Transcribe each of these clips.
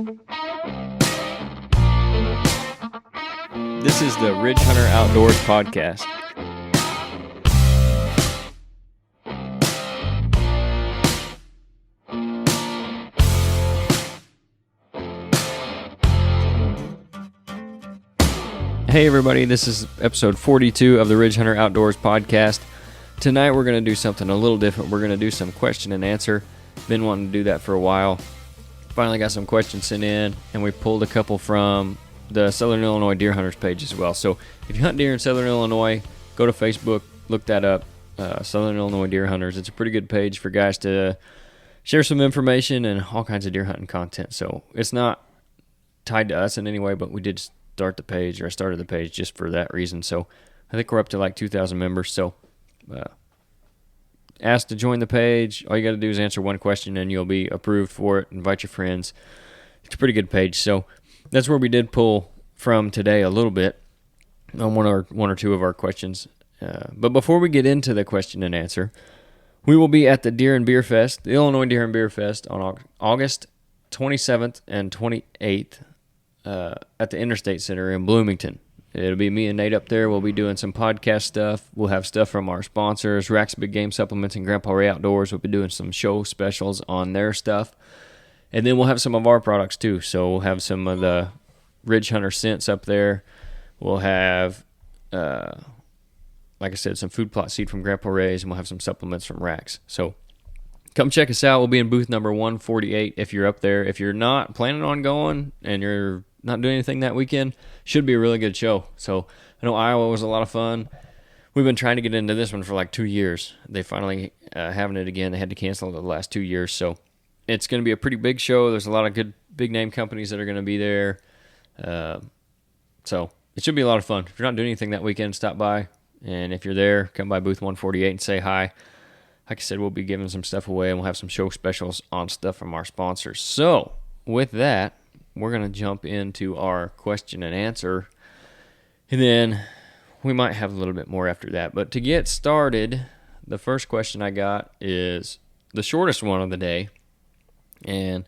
This is the Ridge Hunter Outdoors podcast. Hey everybody, this is episode 42 of the Ridge Hunter Outdoors podcast. Tonight we're going to do something a little different. We're going to do some question and answer. Been wanting to do that for a while. Finally got some questions sent in, and we pulled a couple from the Southern Illinois Deer Hunters page as well. So if you hunt deer in Southern Illinois, go to Facebook, look that up, Southern Illinois Deer Hunters. It's a pretty good page for guys to share some information and all kinds of deer hunting content. So it's not tied to us in any way, but we did start the page, or I started the page just for that reason. So I think we're up to like 2,000 members. So ask to join the page. All you got to do is answer one question and you'll be approved for it. Invite your friends. It's a pretty good page. So that's where we did pull from today a little bit on one or two of our questions. But before we get into the question and answer, we will be at the Deer and Beer Fest, the Illinois Deer and Beer Fest, on August 27th and 28th at the Interstate Center in Bloomington. It'll be me and Nate up there. We'll be doing some podcast stuff. We'll have stuff from our sponsors, Rack's Big Game Supplements and Grandpa Ray Outdoors. We'll be doing some show specials on their stuff. And then we'll have some of our products too. So we'll have some of the Ridge Hunter scents up there. We'll have, like I said, some food plot seed from Grandpa Ray's, and we'll have some supplements from Rack's. So come check us out. We'll be in booth number 148 if you're up there. If you're not planning on going and you're not doing anything that weekend, should be a really good show. So I know Iowa was a lot of fun. We've been trying to get into this one for like 2 years. They finally having it again. They had to cancel it the last 2 years. So it's going to be a pretty big show. There's a lot of good big name companies that are going to be there. So it should be a lot of fun. If you're not doing anything that weekend, stop by. And if you're there, come by booth 148 and say hi. Like I said, we'll be giving some stuff away, and we'll have some show specials on stuff from our sponsors. So with that, we're going to jump into our question and answer, and then we might have a little bit more after that. But to get started, the first question I got is the shortest one of the day, and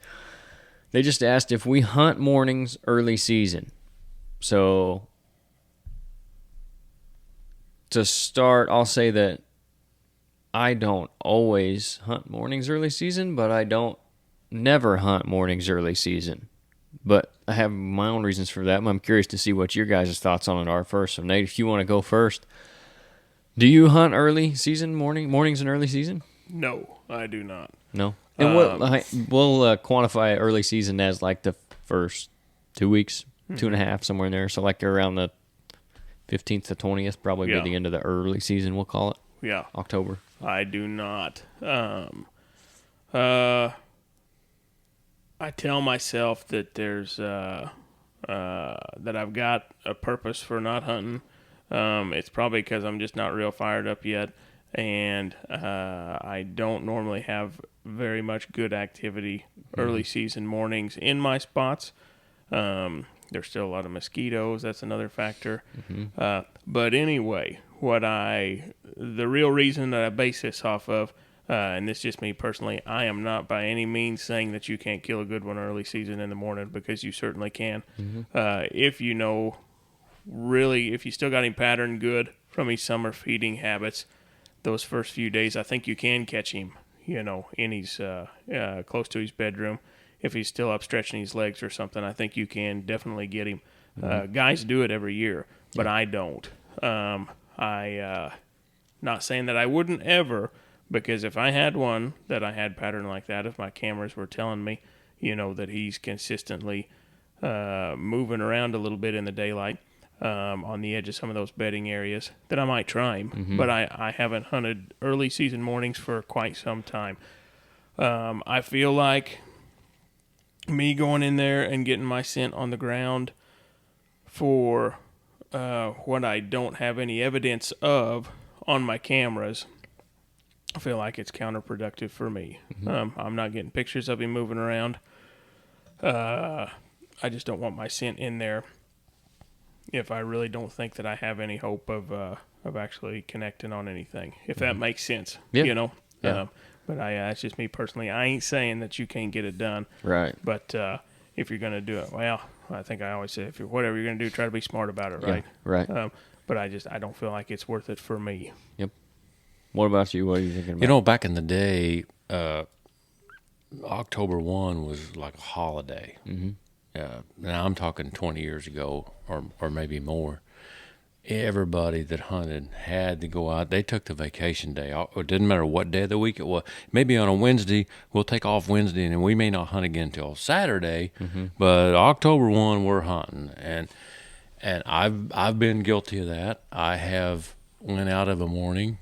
they just asked if we hunt mornings early season. So to start, I'll say that I don't always hunt mornings early season, but I don't never hunt mornings early season. But I have my own reasons for that. I'm curious to see what your guys' thoughts on it are first. So Nate, if you want to go first, do you hunt early season, mornings and early season? No, I do not. No? And we'll quantify early season as like the first 2 weeks, 2.5, somewhere in there. So like around the 15th to 20th, probably be the end of the early season, we'll call it. Yeah. October. I do not. I tell myself that there's that I've got a purpose for not hunting. It's probably because I'm just not real fired up yet, and I don't normally have very much good activity early season mornings in my spots. There's still a lot of mosquitoes. That's another factor. But anyway, the real reason that I base this off of, and this is just me personally, I am not by any means saying that you can't kill a good one early season in the morning, because you certainly can. If you know, really, if you still got him patterned good from his summer feeding habits, those first few days, I think you can catch him, in his, close to his bedroom. If he's still up stretching his legs or something, I think you can definitely get him. Guys do it every year, but I don't. Not saying that I wouldn't ever, because if I had one that I had pattern like that, if my cameras were telling me, that he's consistently moving around a little bit in the daylight on the edge of some of those bedding areas, then I might try him. But I haven't hunted early season mornings for quite some time. I feel like me going in there and getting my scent on the ground for what I don't have any evidence of on my cameras, I feel like it's counterproductive for me. I'm not getting pictures of him moving around. I just don't want my scent in there if I really don't think that I have any hope of actually connecting on anything, if that makes sense. Yeah. But that's just me personally. I ain't saying that you can't get it done. Right. But if you're going to do it. Well, I think I always say whatever you're going to do, try to be smart about it, right? Right. But I don't feel like it's worth it for me. Yep. What about you? What are you thinking about? Back in the day, October 1 was like a holiday. Mm-hmm. Now I'm talking 20 years ago or maybe more. Everybody that hunted had to go out. They took the vacation day. It didn't matter what day of the week it was. Maybe on a Wednesday, we'll take off Wednesday, and we may not hunt again until Saturday. Mm-hmm. But October 1, we're hunting, and I've been guilty of that. I have went out of a morning.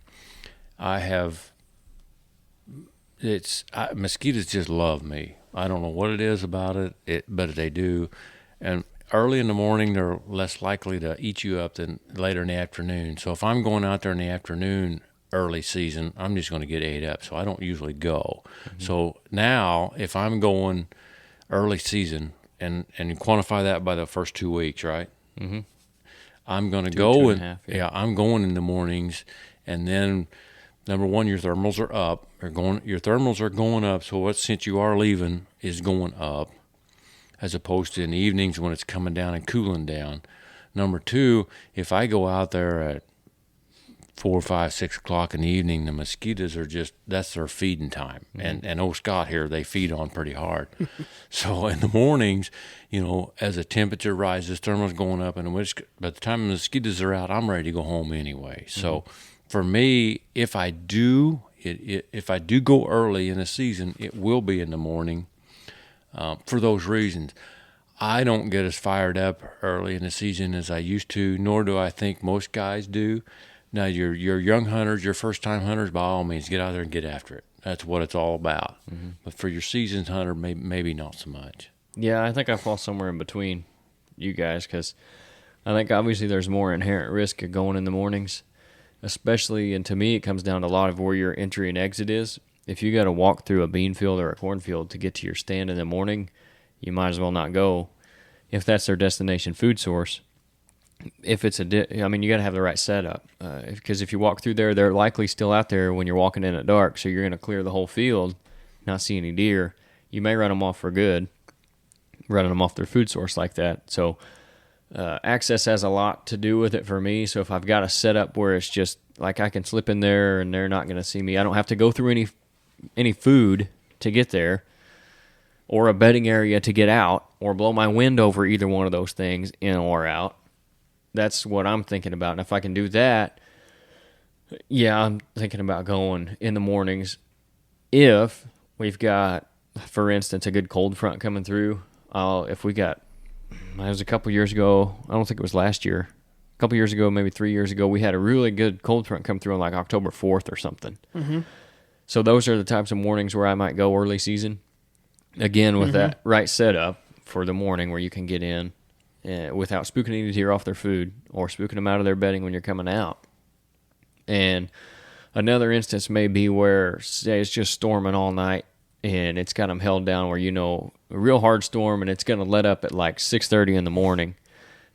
Mosquitoes just love me. I don't know what it is about it, but they do. And early in the morning, they're less likely to eat you up than later in the afternoon. So if I'm going out there in the afternoon, early season, I'm just going to get ate up. So I don't usually go. Mm-hmm. So now, if I'm going early season, and you quantify that by the first 2 weeks, right? Mm-hmm. I'm going to go and half, I'm going in the mornings, and then number one, your thermals are up. Your thermals are going up. So what scent you are leaving is going up, as opposed to in the evenings when it's coming down and cooling down. Number two, if I go out there at 4, 5, 6 o'clock in the evening, the mosquitoes that's their feeding time. Mm-hmm. And old Scott here, they feed on pretty hard. So in the mornings, as the temperature rises, thermal's going up, and by the time the mosquitoes are out, I'm ready to go home anyway. Mm-hmm. So for me, if I do go early in the season, it will be in the morning. For those reasons, I don't get as fired up early in the season as I used to, nor do I think most guys do. Now, your young hunters, your first-time hunters, by all means, get out there and get after it. That's what it's all about. Mm-hmm. But for your seasoned hunter, maybe not so much. Yeah, I think I fall somewhere in between you guys, because I think obviously there's more inherent risk of going in the mornings, especially, and to me it comes down to a lot of where your entry and exit is. If you got to walk through a bean field or a cornfield to get to your stand in the morning, you might as well not go if that's their destination food source. If it's you got to have the right setup, because if you walk through there, they're likely still out there when you're walking in at dark, so you're going to clear the whole field, not see any deer. You may run them off for good, running them off their food source like that. So access has a lot to do with it for me. So if I've got a setup where it's just like I can slip in there and they're not going to see me, I don't have to go through any food to get there, or a bedding area to get out, or blow my wind over either one of those things in or out. That's what I'm thinking about. And if I can do that, yeah, I'm thinking about going in the mornings. If we've got, for instance, a good cold front coming through, it was a couple years ago, I don't think it was last year, a couple years ago, maybe 3 years ago, we had a really good cold front come through on like October 4th or something. Mm-hmm. So those are the types of mornings where I might go early season. Again, with that right setup for the morning where you can get in without spooking any deer off their food or spooking them out of their bedding when you're coming out. And another instance may be where, say, it's just storming all night and it's got them held down where, a real hard storm, and it's going to let up at like 6:30 in the morning.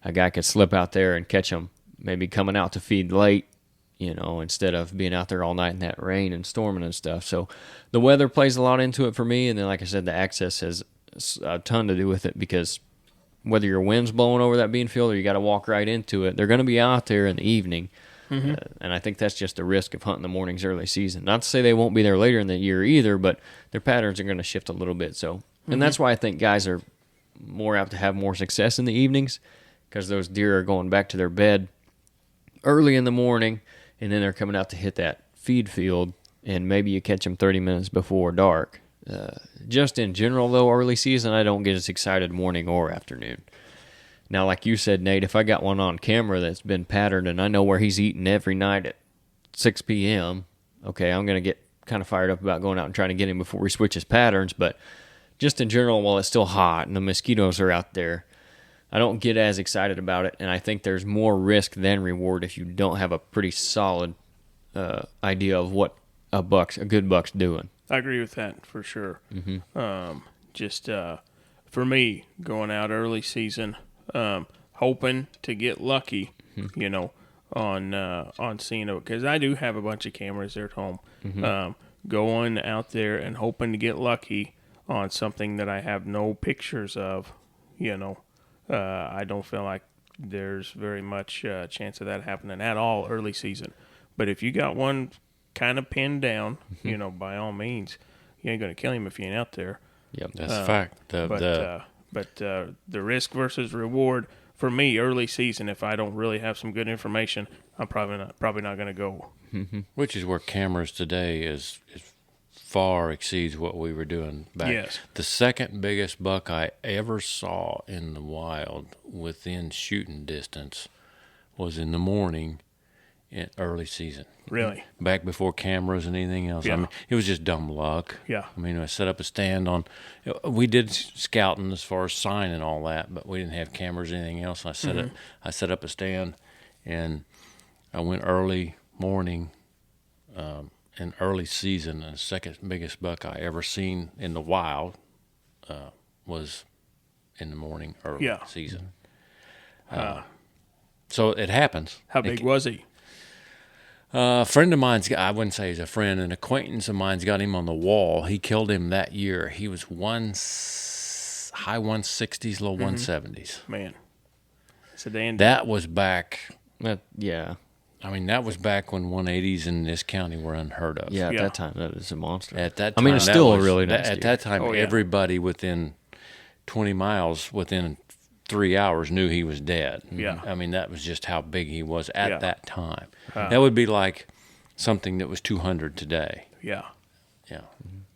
A guy could slip out there and catch them maybe coming out to feed late, instead of being out there all night in that rain and storming and stuff. So the weather plays a lot into it for me. And then, like I said, the access has a ton to do with it, because whether your wind's blowing over that bean field or you got to walk right into it, they're going to be out there in the evening. Mm-hmm. And I think that's just the risk of hunting the mornings early season. Not to say they won't be there later in the year either, but their patterns are going to shift a little bit. So, and that's why I think guys are more apt to have more success in the evenings, because those deer are going back to their bed early in the morning, and then they're coming out to hit that feed field, and maybe you catch them 30 minutes before dark. Just in general, though, early season, I don't get as excited morning or afternoon. Now, like you said, Nate, if I got one on camera that's been patterned and I know where he's eating every night at 6 p.m., okay, I'm going to get kind of fired up about going out and trying to get him before he switches patterns. But just in general, while it's still hot and the mosquitoes are out there, I don't get as excited about it. And I think there's more risk than reward if you don't have a pretty solid idea of what a good buck's doing. I agree with that for sure. Mm-hmm. For me, going out early season, hoping to get lucky, on seeing it, because I do have a bunch of cameras there at home. Mm-hmm. Going out there and hoping to get lucky on something that I have no pictures of, I don't feel like there's very much chance of that happening at all early season. But if you got one kind of pinned down, by all means, you ain't going to kill him if you ain't out there. Yep. That's a fact. But the risk versus reward for me early season, if I don't really have some good information, I'm probably not going to go. Which is where cameras today is far exceeds what we were doing back. Yes. The second biggest buck I ever saw in the wild within shooting distance was in the morning in early season. Really? Back before cameras and anything else. Yeah. I mean, it was just dumb luck. Yeah. I mean, I set up a stand on. We did scouting as far as sign and all that, but we didn't have cameras or anything else. I set up a stand, and I went early morning, in early season. And the second biggest buck I ever seen in the wild was in the morning early season. So it happens. How big was he? A friend of mine's got, I wouldn't say he's a friend, an acquaintance of mine's got him on the wall. He killed him that year. He was high 160s, low 170s. Man. It's a day and That was back, Yeah. I mean, that was back when 180s in this county were unheard of. Yeah, at Yeah. that time, that is a monster. At that I time, mean, it's that still a was- really nice At deer. that time, Oh, yeah. everybody within 20 miles, within 3 hours, knew he was dead. Yeah. I mean, that was just how big he was at Yeah. that time. That would be like something that was 200 today. Yeah. Yeah.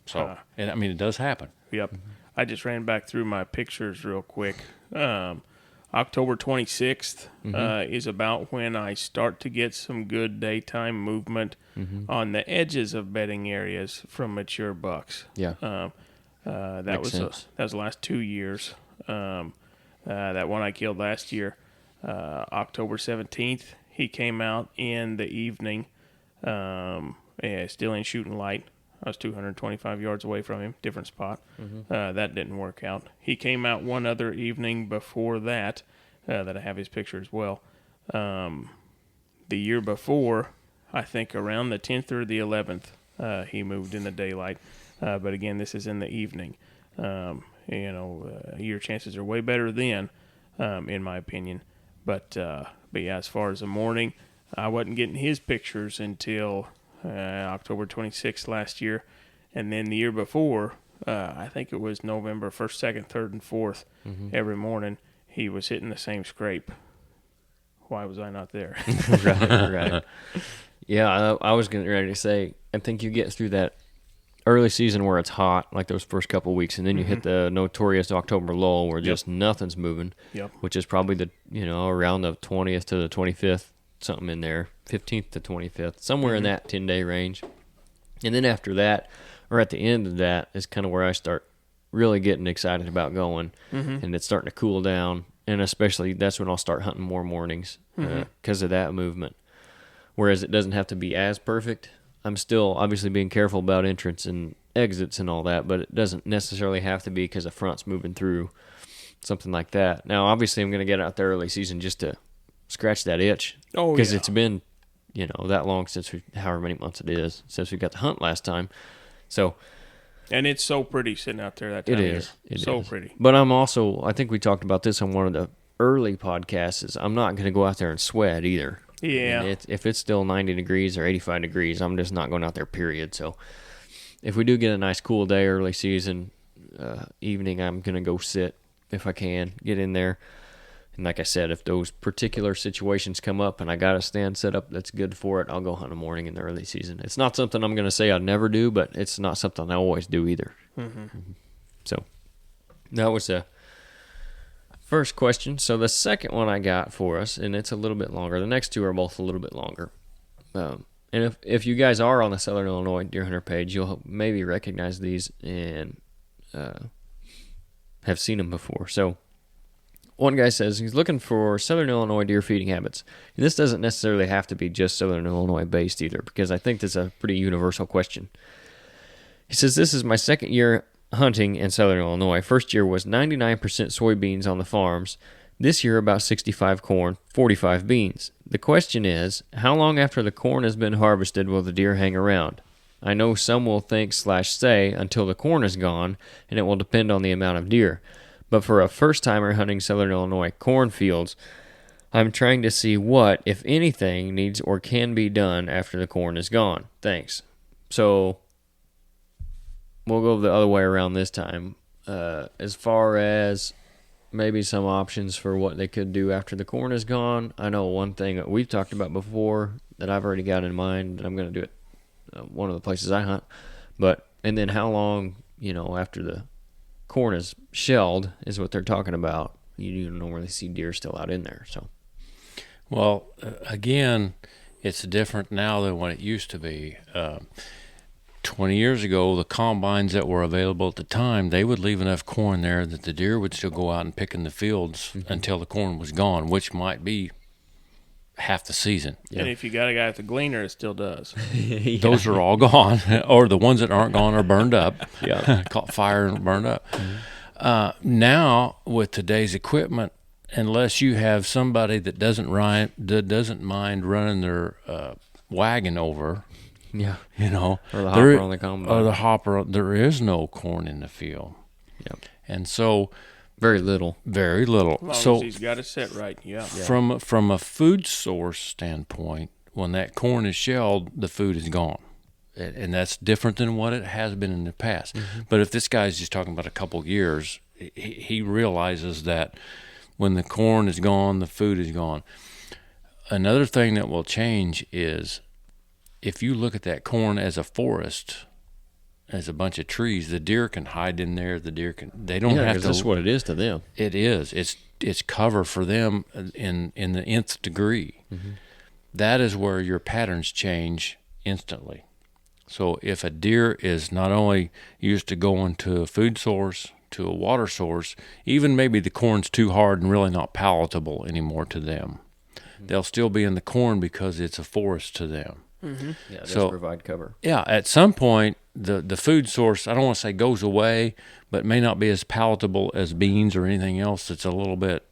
So, and I mean, it does happen. Yep. I just ran back through my pictures real quick. October 26th is about when I start to get some good daytime movement on the edges of bedding areas from mature bucks. Yeah. That Makes was sense. that was the last 2 years. That one I killed last year, October 17th, he came out in the evening, still in shooting light. I was 225 yards away from him, different spot. That didn't work out. He came out one other evening before that, that I have his picture as well. The year before, I think around the 10th or the 11th, he moved in the daylight. But again, this is in the evening. Your chances are way better then, in my opinion. But yeah, as far as the morning, I wasn't getting his pictures until October 26th last year. And then the year before, I think it was November 1st, 2nd, 3rd, and 4th, every morning, he was hitting the same scrape. Why was I not there? right. Yeah, I was getting ready to say, I think you get through that early season where it's hot, like those first couple weeks, and then you hit the notorious October lull where just nothing's moving, Yep. which is probably around the 20th to the 25th, something in there, 15th to 25th, somewhere in that 10-day range. And then after that, or at the end of that, is kind of where I start really getting excited about going, and it's starting to cool down, and especially that's when I'll start hunting more mornings because of that movement. Whereas it doesn't have to be as perfect. I'm still obviously being careful about entrance and exits and all that, but it doesn't necessarily have to be because the front's moving through, something like that. Now, obviously, I'm going to get out there early season just to scratch that itch. Oh, Because yeah. it's been, that long since however many months it is, since we got to hunt last time. So And it's so pretty sitting out there that time it of year. is. It so is. pretty. But I'm also, I think we talked about this on one of the early podcasts, is I'm not going to go out there and sweat either. Yeah. I mean, if it's still 90 degrees or 85 degrees, I'm just not going out there, period. So if we do get a nice cool day early season, evening, I'm going to go sit if I can, get in there. And like I said, if those particular situations come up and I got a stand set up that's good for it, I'll go hunt in the morning in the early season. It's not something I'm going to say I'd never do, but it's not something I always do either. So that was the first question. So the second one I got for us, and it's a little bit longer. The next two are both a little bit longer. And if you guys are on the Southern Illinois Deer Hunter page, you'll maybe recognize these and have seen them before. So one guy says he's looking for Southern Illinois deer feeding habits. And this doesn't necessarily have to be just Southern Illinois based either, because I think this is a pretty universal question. He says, this is my second year hunting in Southern Illinois. First year was 99% soybeans on the farms. This year about 65 corn, 45 beans. The question is, how long after the corn has been harvested will the deer hang around? I know some will think/say until the corn is gone, and it will depend on the amount of deer. But for a first-timer hunting Southern Illinois cornfields, I'm trying to see what, if anything, needs or can be done after the corn is gone. Thanks. So we'll go the other way around this time. As far as maybe some options for what they could do after the corn is gone, I know one thing that we've talked about before that I've already got in mind, and I'm going to do it one of the places I hunt. And then how long, after the corn is shelled is what they're talking about. You don't normally see deer still out in there. So, well, again, it's different now than what it used to be. 20 years ago, the combines that were available at the time, they would leave enough corn there that the deer would still go out and pick in the fields until the corn was gone, which might be half the season. And if you got a guy at the gleaner, it still does. Those are all gone, or the ones that aren't gone are burned up. Yeah. Caught fire and burned up. Now, with today's equipment, unless you have somebody that doesn't mind running their wagon over, Yeah. or the hopper on the combine. Or the hopper, there is no corn in the field. Yep. And so, very little. Very little. As long So as he's got it set right, yeah. From a food source standpoint, when that corn is shelled, the food is gone. And that's different than what it has been in the past. But if this guy's just talking about a couple of years, he realizes that when the corn is gone, the food is gone. Another thing that will change is if you look at that corn as a forest, as a bunch of trees, the deer can hide in there. They don't have to. That's what it is to them. It is. It's cover for them in the nth degree. That is where your patterns change instantly. So if a deer is not only used to going to a food source, to a water source, even maybe the corn's too hard and really not palatable anymore to them, they'll still be in the corn because it's a forest to them. Yeah, it does So- provide cover. Yeah, at some point, the food source, I don't want to say goes away, but may not be as palatable as beans or anything else that's a little bit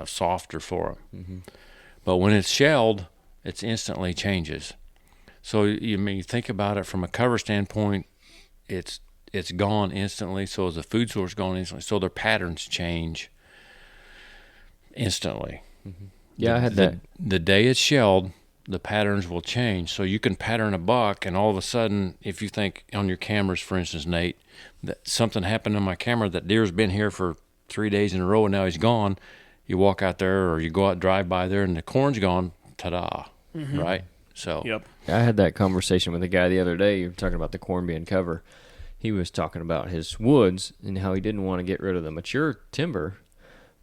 softer for them. But when it's shelled, it instantly changes. So you think about it from a cover standpoint, it's gone instantly. So is the food source gone instantly. So their patterns change instantly. Yeah, I had that. The day it's shelled, the patterns will change. So you can pattern a buck, and all of a sudden, if you think on your cameras, for instance, Nate, that something happened on my camera, that deer's been here for 3 days in a row and now he's gone, you walk out there or you go out, drive by there, and the corn's gone, ta-da, right? So Yep. I had that conversation with a guy the other day. You were talking about the corn being cover. He was talking about his woods and how he didn't want to get rid of the mature timber.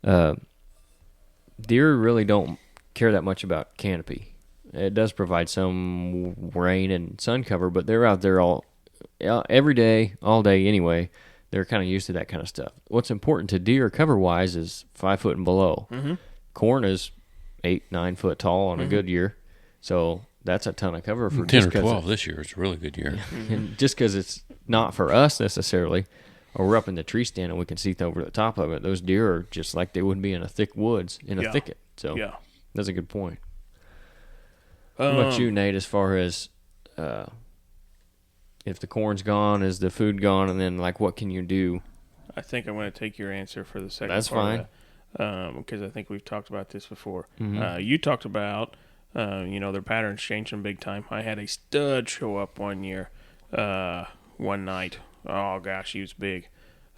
Deer really don't care that much about canopy. It does provide some rain and sun cover, but they're out there every day, all day anyway. They're kind of used to that kind of stuff. What's important to deer cover-wise is 5 foot and below. Corn is 8-9 foot tall on a good year, so that's a ton of cover for 10 just or 'cause 12 this year is a really good year. and just because it's not for us necessarily, or we're up in the tree stand and we can see over the top of it, those deer are just like they would be in a thick woods, in a Yeah. thicket. So Yeah. that's a good point. What about you, Nate, as far as if the corn's gone, is the food gone, and then what can you do? I think I'm going to take your answer for the second That's part because I think we've talked about this before. You talked about, their patterns changing big time. I had a stud show up one year, one night. Oh, gosh, he was big.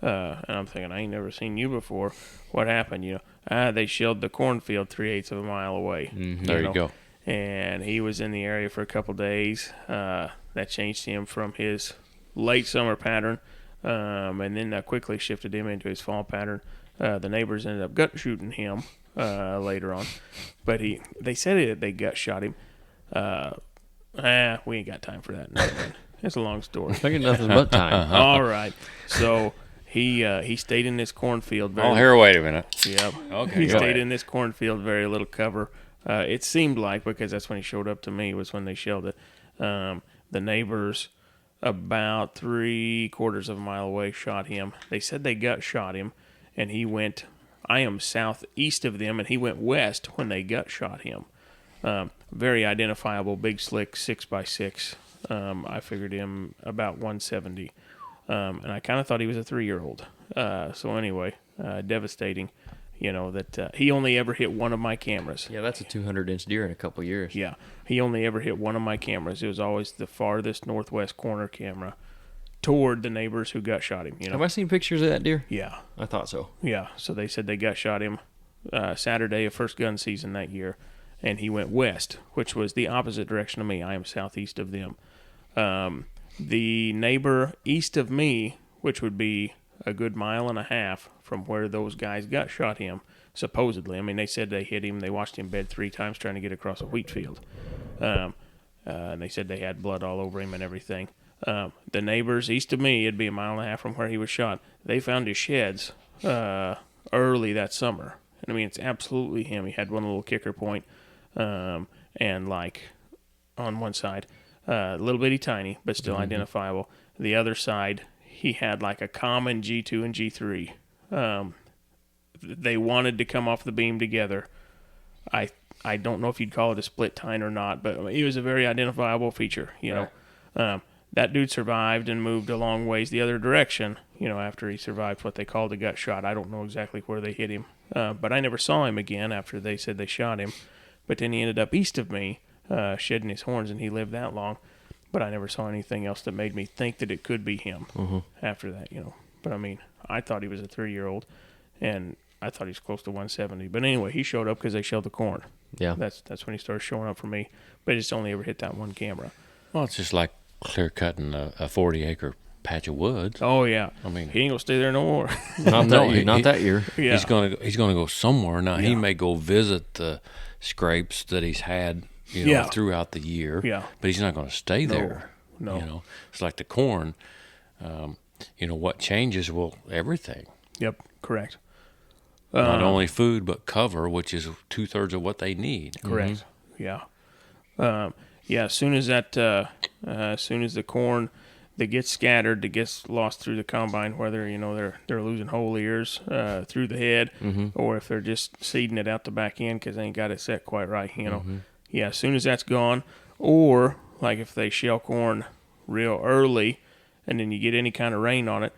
And I'm thinking, I ain't never seen you before. What happened? They shelled the cornfield 3/8 of a mile away. There you go. And he was in the area for a couple days. That changed him from his late summer pattern, and then quickly shifted him into his fall pattern. The neighbors ended up gut shooting him later on, but they said they gut shot him. We ain't got time for that. Never mind. It's a long story. Thinking nothing but time. All right, so he stayed in this cornfield. Oh, here, wait a minute. Yep. Okay, He go stayed ahead. in this cornfield, very little cover. It seemed like, because that's when he showed up to me, was when they shelled it. The neighbors, about 3/4 of a mile away, shot him. They said they gut shot him, and he went. I am southeast of them, and he went west when they gut shot him. Very identifiable, big, slick 6x6 I figured him about 170. And I kind of thought he was a 3-year-old. So anyway, devastating, that he only ever hit one of my cameras. Yeah, that's a 200-inch deer in a couple years. Yeah, he only ever hit one of my cameras. It was always the farthest northwest corner camera toward the neighbors who gut shot him. Have I seen pictures of that deer? Yeah. I thought so. Yeah, so they said they gut shot him Saturday of first gun season that year, and he went west, which was the opposite direction of me. I am southeast of them. The neighbor east of me, which would be a good mile and a half from where those guys gut shot him, supposedly. I mean, they said they hit him. They watched him bed 3 times trying to get across a wheat field. And they said they had blood all over him and everything. The neighbors east of me, it'd be a mile and a half from where he was shot, they found his sheds early that summer. And I mean, it's absolutely him. He had one little kicker point, and like on one side, a little bitty tiny, but still identifiable. The other side, he had like a common G2 and G3. They wanted to come off the beam together. I don't know if you'd call it a split tine or not, but it was a very identifiable feature, know. That dude survived and moved a long ways the other direction, after he survived what they called a gut shot. I don't know exactly where they hit him, but I never saw him again after they said they shot him. But then he ended up east of me, shedding his horns, and he lived that long. But I never saw anything else that made me think that it could be him after that, But I mean, I thought he was a 3-year-old, and I thought he was close to 170. But anyway, he showed up because they shelled the corn. Yeah. That's when he started showing up for me. But it's only ever hit that one camera. Well, it's just like clear cutting a 40-acre patch of woods. Oh yeah, I mean, he ain't gonna stay there no more. Not that year. Not that year. Yeah. He's gonna go somewhere. Now he Yeah. may go visit the scrapes that he's had, Yeah. throughout the year. Yeah. But he's not going to stay there. No. It's like the corn. What changes? Well, everything. Yep, correct. Not only food, but cover, which is 2/3 of what they need. Correct. Yeah. As soon as as soon as the corn that gets scattered, that gets lost through the combine, whether they're losing whole ears through the head, or if they're just seeding it out the back end because they ain't got it set quite right, as soon as that's gone, or like if they shell corn real early, and then you get any kind of rain on it.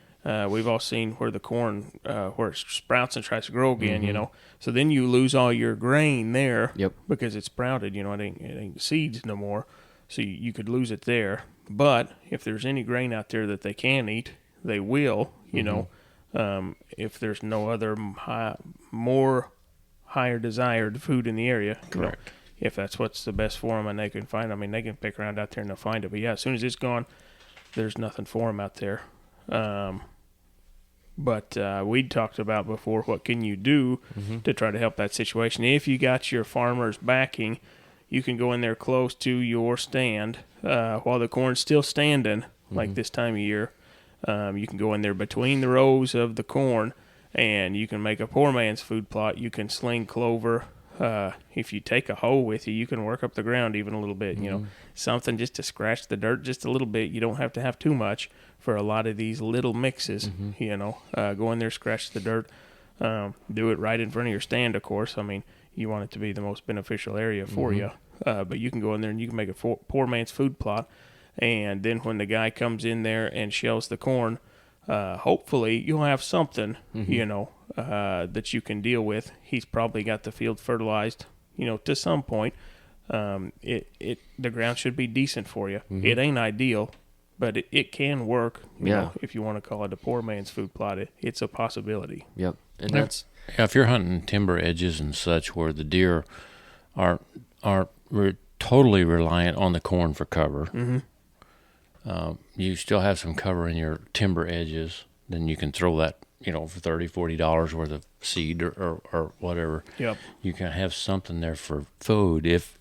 We've all seen where the corn, where it sprouts and tries to grow again, So then you lose all your grain there because it's sprouted, it ain't seeds no more. So you could lose it there. But if there's any grain out there that they can eat, they will, if there's no other more higher desired food in the area. Correct. If that's what's the best for them and they can find, they can pick around out there and they'll find it. But yeah, as soon as it's gone, there's nothing for them out there. But we'd talked about before, what can you do to try to help that situation? If you got your farmer's backing, you can go in there close to your stand while the corn's still standing, like this time of year. You can go in there between the rows of the corn, and you can make a poor man's food plot. You can sling clover. If you take a hoe with you, you can work up the ground even a little bit, something just to scratch the dirt just a little bit. You don't have to have too much for a lot of these little mixes, go in there, scratch the dirt, do it right in front of your stand, of course. You want it to be the most beneficial area for you, but you can go in there and you can make a poor man's food plot. And then when the guy comes in there and shells the corn, hopefully you'll have something, that you can deal with. He's probably got the field fertilized, to some point. The ground should be decent for you. It ain't ideal, but it can work. You know, if you want to call it a poor man's food plot, it's a possibility. Yep, and that's if you're hunting timber edges and such where the deer are totally reliant on the corn for cover. You still have some cover in your timber edges, then you can throw that, for $30, $40 worth of seed or whatever. Yep. You can have something there for food if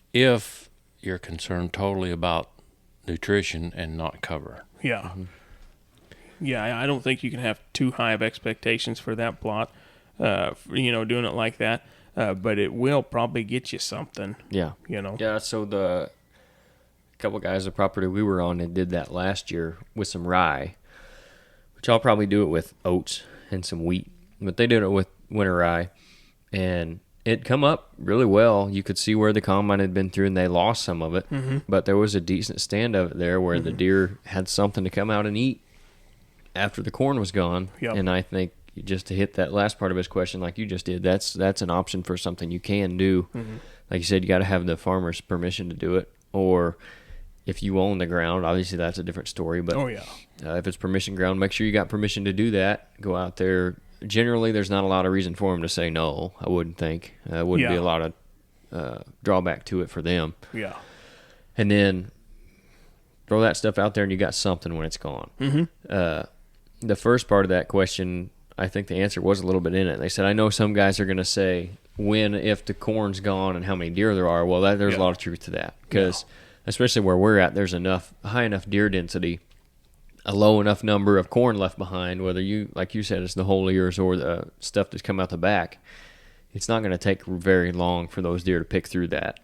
you're concerned totally about nutrition and not cover. Yeah. Yeah, I don't think you can have too high of expectations for that plot, doing it like that. But it will probably get you something. Yeah. Yeah, so the couple guys, the property we were on, they did that last year with some rye, which I'll probably do it with oats and some wheat, but they did it with winter rye, and it come up really well. You could see where the combine had been through, and they lost some of it. But there was a decent stand of it there where the deer had something to come out and eat after the corn was gone. Yep. And I think just to hit that last part of his question, like you just did, that's an option for something you can do. Like you said, you got to have the farmer's permission to do it, or if you own the ground, obviously that's a different story. But Oh yeah. if it's permission ground, make sure you got permission to do that. Go out there. Generally, there's not a lot of reason for them to say no, I wouldn't think. Wouldn't be Yeah. a lot of drawback to it for them. Yeah. And then throw that stuff out there and you got something when it's gone. The first part of that question, I think the answer was a little bit in it. They said, I know some guys are going to say when, if the corn's gone and how many deer there are. Well, there's a lot of truth to that because especially where we're at, there's high enough deer density, a low enough number of corn left behind, whether you, like you said, it's the whole ears or the stuff that's come out the back. It's not going to take very long for those deer to pick through that.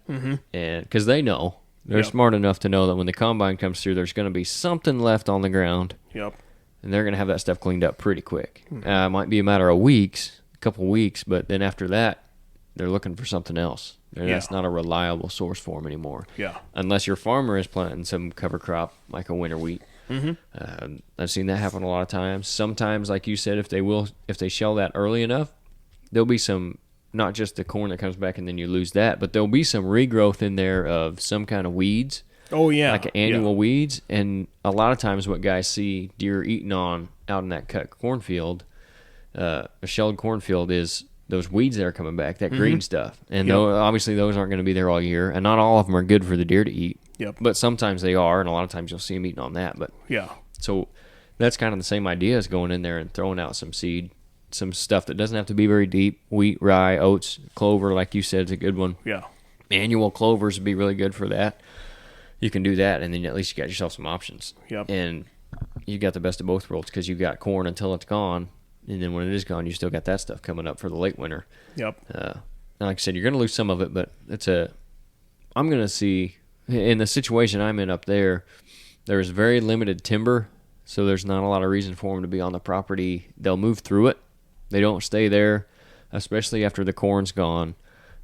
And because they know, they're smart enough to know that when the combine comes through, there's going to be something left on the ground. Yep. And they're going to have that stuff cleaned up pretty quick. It might be a matter of weeks, a couple weeks, but then after that, they're looking for something else. That's not a reliable source for them anymore. Yeah. Unless your farmer is planting some cover crop like a winter wheat. I've seen that happen a lot of times. Sometimes, like you said, if they shell that early enough, there'll be some, not just the corn that comes back and then you lose that, but there'll be some regrowth in there of some kind of weeds. Oh yeah. Like annual weeds. And a lot of times what guys see deer eating on out in that cut cornfield, a shelled cornfield, is those weeds that are coming back, that green stuff. And obviously those aren't going to be there all year, and not all of them are good for the deer to eat. Yep. But sometimes they are, and a lot of times you'll see them eating on that. But Yeah. so that's kind of the same idea as going in there and throwing out some seed, some stuff that doesn't have to be very deep. Wheat, rye, oats, clover, like you said, is a good one. Yeah. Annual clovers would be really good for that. You can do that, and then at least you got yourself some options. Yep. And you got the best of both worlds because you got corn until it's gone, and then when it is gone, you still got that stuff coming up for the late winter. Yep. And like I said, you're going to lose some of it, but I'm going to see, in the situation I'm in up there, there's very limited timber, so there's not a lot of reason for them to be on the property. They'll move through it. They don't stay there, especially after the corn's gone.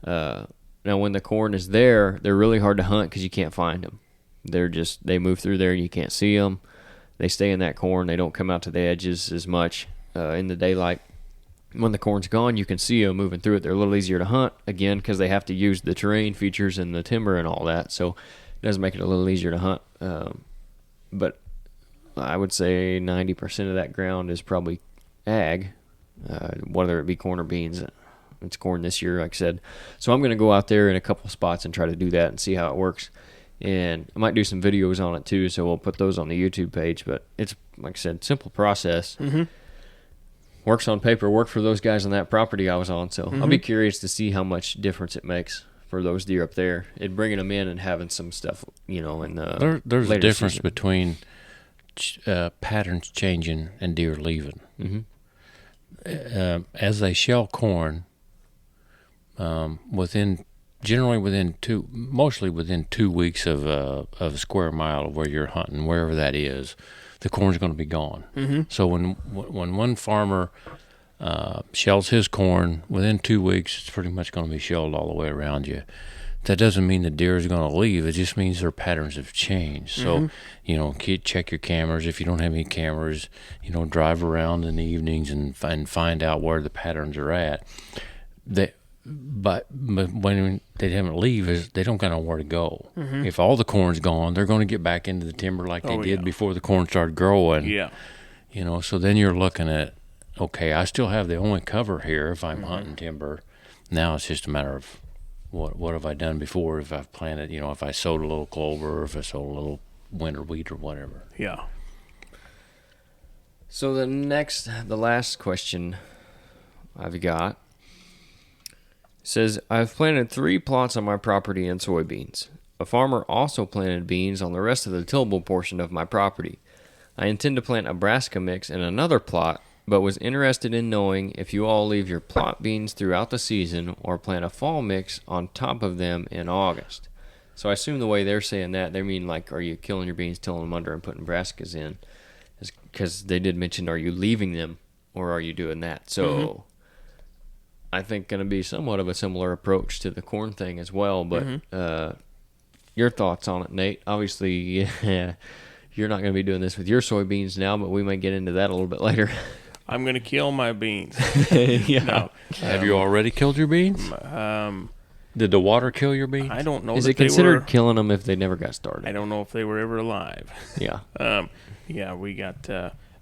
Now, when the corn is there, they're really hard to hunt because you can't find them. They move through there and you can't see them. They stay in that corn. They don't come out to the edges as much in the daylight. When the corn's gone, you can see them moving through it. They're a little easier to hunt, again, because they have to use the terrain features and the timber and all that. So it does make it a little easier to hunt. But I would say 90% of that ground is probably ag, whether it be corn or beans. It's corn this year, like I said. So I'm going to go out there in a couple spots and try to do that and see how it works. And I might do some videos on it too, so we'll put those on the YouTube page. But it's, like I said, simple process. Works on paper, worked for those guys on that property I was on. So I'll be curious to see how much difference it makes for those deer up there. And bringing them in and having some stuff, in the There's a later difference season. between patterns changing and deer leaving. As they shell corn, mostly within 2 weeks of a square mile of where you're hunting, wherever that is, the corn's going to be gone. So when one farmer shells his corn, within 2 weeks, it's pretty much going to be shelled all the way around you. That doesn't mean the deer is going to leave. It just means their patterns have changed. So, check your cameras. If you don't have any cameras, drive around in the evenings and find out where the patterns are at. But when they haven't leave, they don't know where to go. If all the corn's gone, they're going to get back into the timber like they did before the corn started growing. Yeah. So then you're looking at, okay, I still have the only cover here if I'm hunting timber. Now it's just a matter of what have I done before? If I've planted, if I sowed a little clover, or if I sowed a little winter wheat or whatever. Yeah. So the last question I've got says, I've planted 3 plots on my property in soybeans. A farmer also planted beans on the rest of the tillable portion of my property. I intend to plant a brassica mix in another plot, but was interested in knowing if you all leave your plot beans throughout the season or plant a fall mix on top of them in August. So I assume the way they're saying that, they mean like, are you killing your beans, tilling them under, and putting brassicas in? Because they did mention, are you leaving them or are you doing that? So I think, going to be somewhat of a similar approach to the corn thing as well. But your thoughts on it, Nate? Obviously, yeah, you're not going to be doing this with your soybeans now, but we might get into that a little bit later. I'm going to kill my beans. Yeah. No. Have you already killed your beans? Did the water kill your beans? I don't know. Is that it considered They were, killing them if they never got started? I don't know if they were ever alive. Yeah. Yeah, we got.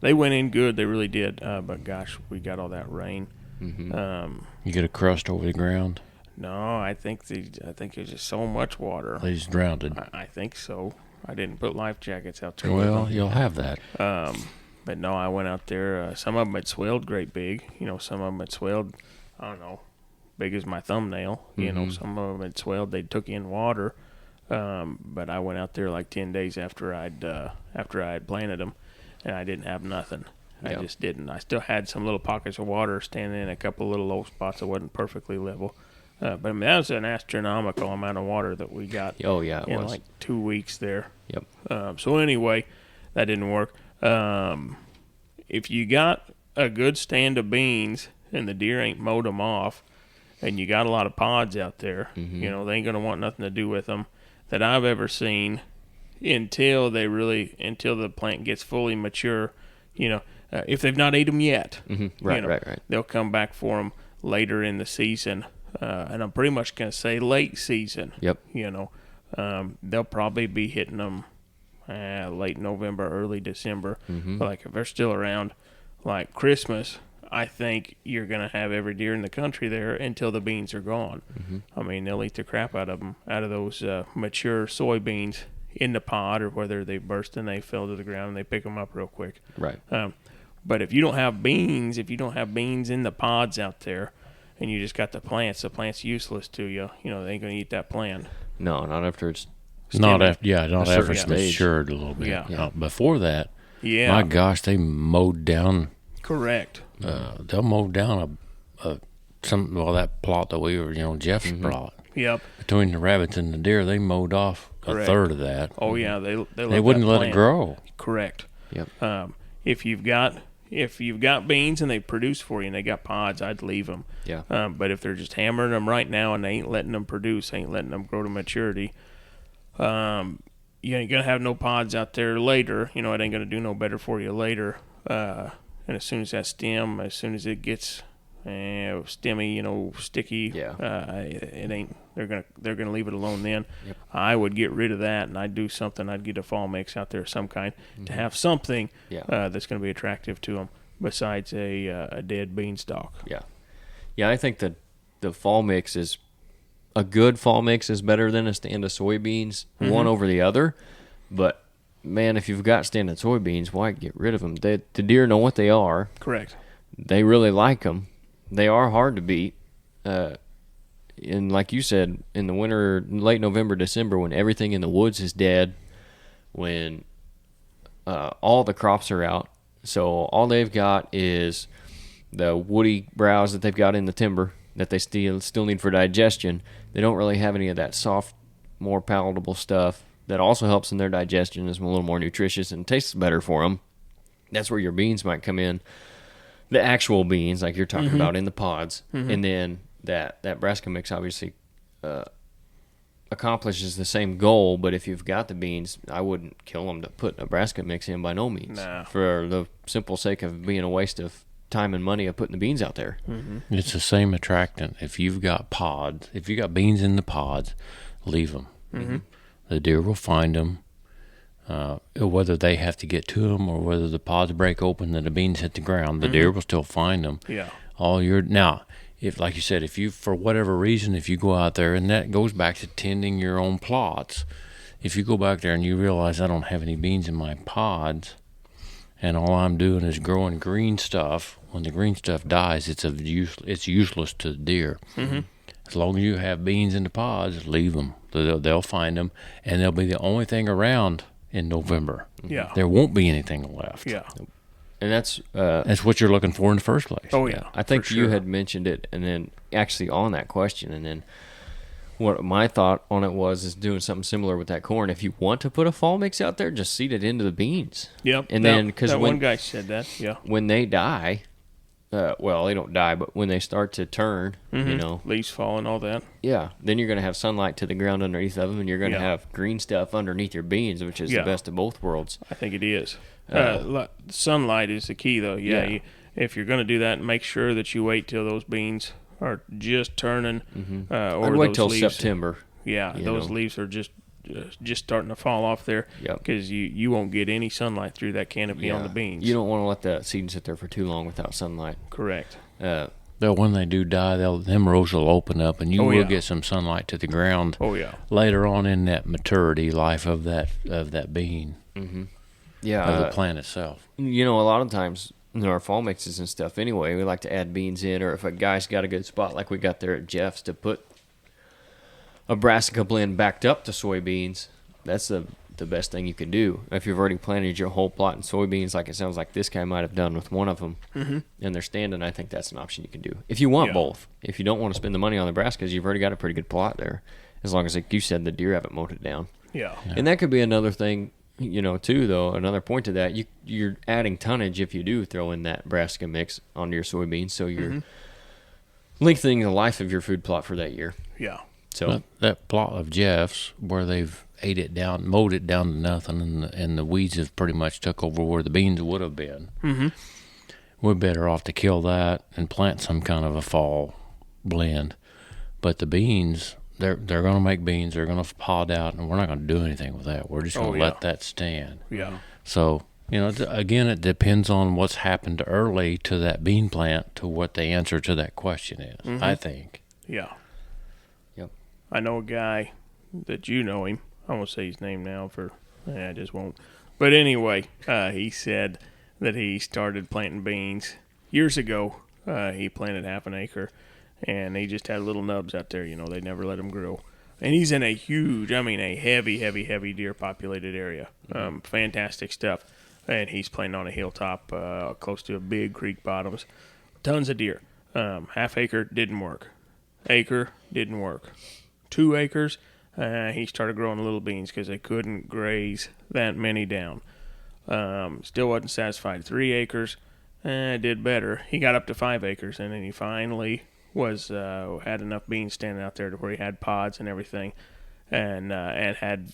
They went in good. They really did. But gosh, we got all that rain. You get a crust over the ground? No, I think there's just so much water. They just drowned it. I think so. I didn't put life jackets out there. Well, you'll have that. But no, I went out there. Some of them had swelled great big. Some of them had swelled, I don't know, big as my thumbnail. Some of them had swelled. They took in water. But I went out there like 10 days after I had planted them, and I didn't have nothing. I just didn't. I still had some little pockets of water standing in a couple of little low spots that wasn't perfectly level. But I mean, that was an astronomical amount of water that we got. Oh, yeah, it in was. like 2 weeks there. Yep. So anyway, that didn't work. If you got a good stand of beans and the deer ain't mowed them off, and you got a lot of pods out there, they ain't gonna want nothing to do with them that I've ever seen until the plant gets fully mature. If they've not ate them yet, Right. they'll come back for them later in the season, and I'm pretty much gonna say late season. Yep. They'll probably be hitting them late November, early December. But like if they're still around, like Christmas, I think you're gonna have every deer in the country there until the beans are gone. I mean, they'll eat the crap out of them, out of those mature soybeans in the pod, or whether they burst and they fell to the ground and they pick them up real quick. Right. But if you don't have beans, in the pods out there, and you just got the plant's useless to you. They ain't gonna eat that plant. No, not after it's Not after it's stage. matured a little bit. Yeah. Before that, Yeah. my gosh, they mowed down. Correct. They'll mow down that plot that we were, Jeff's plot. Yep. Between the rabbits and the deer, they mowed off Correct. a third of that. Oh yeah, they wouldn't let it grow. Correct. Yep. If you've got beans and they produce for you and they got pods, I'd leave them. Yeah. But if they're just hammering them right now and they ain't letting them produce, ain't letting them grow to maturity, you ain't gonna have no pods out there later. It ain't gonna do no better for you later. And as soon as it gets stemmy, sticky, it ain't. They're gonna leave it alone then. Yep. I would get rid of that, and I'd do something. I'd get a fall mix out there of some kind to have something that's gonna be attractive to them besides a dead beanstalk. Yeah, I think that the fall mix is a good fall mix is better than a stand of soybeans, one over the other. But man, if you've got standing soybeans, why get rid of them? The deer know what they are. Correct. They really like them. They are hard to beat. And like you said, in the winter, late November, December, when everything in the woods is dead, when all the crops are out, so all they've got is the woody browse that they've got in the timber that they still need for digestion. They don't really have any of that soft, more palatable stuff that also helps in their digestion, is a little more nutritious and tastes better for them. That's where your beans might come in. The actual beans, like you're talking about, in the pods. And then that brassica mix obviously accomplishes the same goal, but if you've got the beans, I wouldn't kill them to put a brassica mix in by no means. No. For the simple sake of being a waste of time and money of putting the beans out there. It's the same attractant. If you've got beans in the pods, leave them. The deer will find them. Whether they have to get to them or whether the pods break open and the beans hit the ground, the deer will still find them. Yeah. Now, if, like you said, if you, for whatever reason, if you go out there, and that goes back to tending your own plots, if you go back there and you realize I don't have any beans in my pods, and all I'm doing is growing green stuff, when the green stuff dies, it's useless to the deer. As long as you have beans in the pods, leave them. They'll find them, and they'll be the only thing around in November. Yeah. There won't be anything left. Yeah. And that's what you're looking for in the first place. Oh yeah. I think for you sure. had mentioned it, and then actually on that question, and then what my thought on it was doing something similar with that corn. If you want to put a fall mix out there, just seed it into the beans. Yep. And then because one guy said that. Yeah. when they die, well, they don't die, but when they start to turn, you know, leaves falling, all that. yeah, then you're going to have sunlight to the ground underneath of them, and you're going to Yeah. have green stuff underneath your beans, which is Yeah. the best of both worlds. I think it is. Sunlight is the key, though. Yeah. If you're going to do that, make sure that you wait till those beans are just turning. Or I'd wait those till leaves, September. Yeah, you those know. leaves are just starting to fall off there. Yep. Because you won't get any sunlight through that canopy on the beans. You don't want to let the seed sit there for too long without sunlight. Correct. But when they do die, them rows will open up, and you Oh, will yeah. get some sunlight to the ground. Oh yeah. Later on in that maturity life of that bean, Yeah, of the plant itself. you know, a lot of times in our fall mixes and stuff anyway, we like to add beans in, or if a guy's got a good spot like we got there at Jeff's to put a brassica blend backed up to soybeans, that's the best thing you can do. If you've already planted your whole plot in soybeans, like it sounds like this guy might have done with one of them, and they're standing, I think that's an option you can do. If you want Yeah. both. If you don't want to spend the money on the brassicas, you've already got a pretty good plot there, as long as, like you said, the deer haven't mowed it down. Yeah. And that could be another thing, you know, too, though. Another point to that, you're adding tonnage if you do throw in that brassica mix onto your soybeans, so you're lengthening the life of your food plot for that year. Yeah. So That plot of Jeff's where they've ate it down, mowed it down to nothing, and the weeds have pretty much took over where the beans would have been. We're better off to kill that and plant some kind of a fall blend. But the beans, they're going to make beans. They're going to pod out, and we're not going to do anything with that. We're just going to yeah. let that stand. Yeah. So, you know, again, it depends on what's happened early to that bean plant to what the answer to that question is, I think. Yeah. Yep. I know a guy that you know him. I won't say his name now I just won't. But anyway, he said that he started planting beans years ago. He planted half an acre, and he just had little nubs out there. You know, they never let them grow. And he's in a huge, a heavy deer populated area. Fantastic stuff. And he's planting on a hilltop close to a big creek bottoms. Tons of deer. Half acre didn't work. Acre didn't work. 2 acres, he started growing little beans because they couldn't graze that many down. Still wasn't satisfied. 3 acres, did better. He got up to 5 acres, and then he finally had enough beans standing out there to where he had pods and everything, and had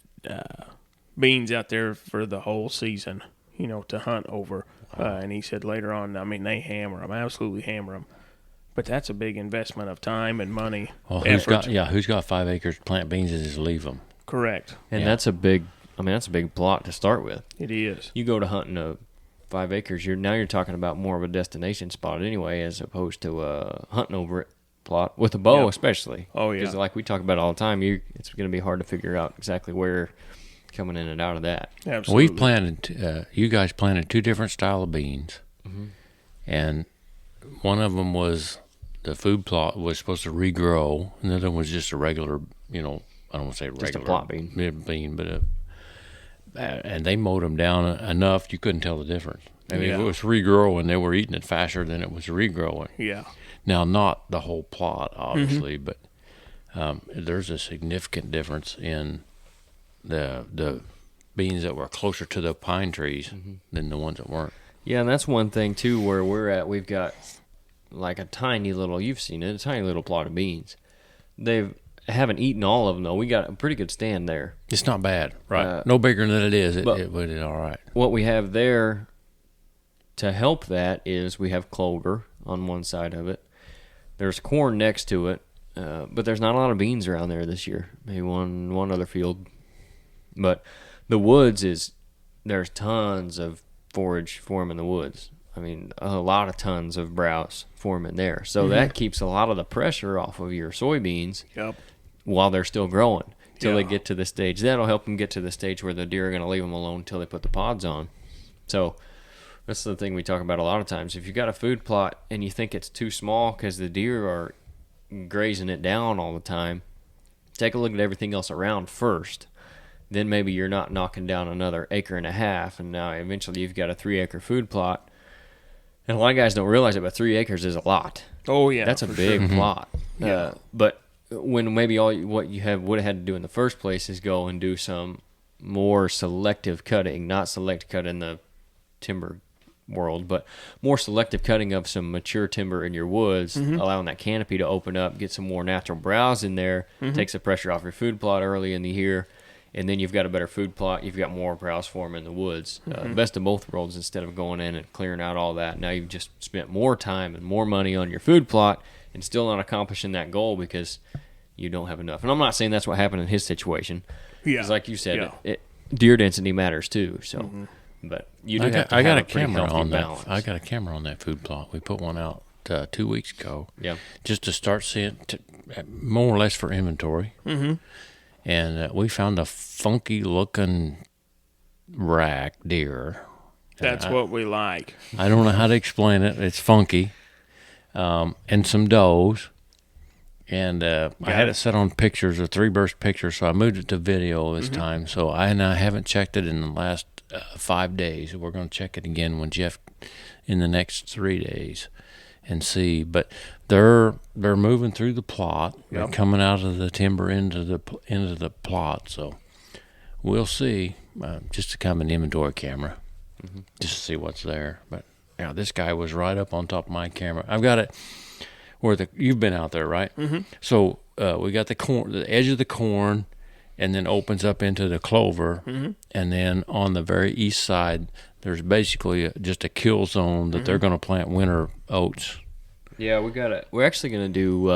beans out there for the whole season, you know, to hunt over. And he said later on, they hammer them, absolutely hammer them. But that's a big investment of time and money. Well, effort. who's got 5 acres to plant beans and just leave them? Correct. and Yeah. that's a big plot to start with. It is. You go to hunting a 5 acres, you're talking about more of a destination spot anyway, as opposed to hunting over it plot with a bow, Yep. especially. Oh, yeah. Because like we talk about all the time, it's going to be hard to figure out exactly where coming in and out of that. Absolutely. We've planted, you guys planted 2 different style of beans, and one of them was the food plot was supposed to regrow, and the other one was just a regular, you know, I don't want to say regular. Just a plot bean. But and they mowed them down enough you couldn't tell the difference. If Yeah. it was regrowing, they were eating it faster than it was regrowing. Yeah. Now, not the whole plot, obviously, but there's a significant difference in the beans that were closer to the pine trees than the ones that weren't. Yeah, and that's one thing too where we're at. We've got like a tiny little, you've seen it, a tiny little plot of beans. They haven't eaten all of them though. We got a pretty good stand there. It's not bad, right? No bigger than it is. but- But it's all right. What we have there to help that is we have clover on one side of it. There's corn next to it, but there's not a lot of beans around there this year. Maybe one other field. But the woods there's tons of forage for them in the woods. A lot of tons of browse for them in there. So that keeps a lot of the pressure off of your soybeans Yep. while they're still growing till they Yeah. get to the stage. That'll help them get to the stage where the deer are going to leave them alone until they put the pods on. So that's the thing we talk about a lot of times. If you've got a food plot and you think it's too small because the deer are grazing it down all the time, take a look at everything else around first. Then maybe you're not knocking down another acre and a half, and now eventually you've got a 3-acre food plot. And a lot of guys don't realize it, but 3 acres is a lot. Oh yeah. That's a for big sure. plot. Yeah. But when maybe what you would have had to do in the first place is go and do some more selective cutting, not select cut in the timber world, but more selective cutting of some mature timber in your woods, allowing that canopy to open up, get some more natural browse in there, takes the pressure off your food plot early in the year, and then you've got a better food plot. You've got more browse form in the woods. Best of both worlds. Instead of going in and clearing out all that, now you've just spent more time and more money on your food plot and still not accomplishing that goal because you don't have enough. And I'm not saying that's what happened in his situation. Yeah. 'Cause like you said, deer density matters too. So, but you do have to I got have a pretty camera healthy on balance. that. I got a camera on that food plot. We put one out 2 weeks ago. Yeah. Just to start seeing, more or less for inventory. Mm-hmm. And we found a funky looking rack deer. That's what we like. I don't know how to explain it. It's funky. And some does. And I had it set on pictures, a 3-burst picture, so I moved it to video this time. So I haven't checked it in the last 5 days. We're going to check it again when Jeff in the next 3 days and see. But they're moving through the plot. They're coming out of the timber into the plot. So we'll see. Just kind of an inventory camera, just to see what's there. But yeah, this guy was right up on top of my camera. I've got it. You've been out there, right? Mm-hmm. So we got the edge of the corn, and then opens up into the clover, and then on the very east side, there's basically just a kill zone that they're going to plant winter oats. Yeah, we're actually gonna do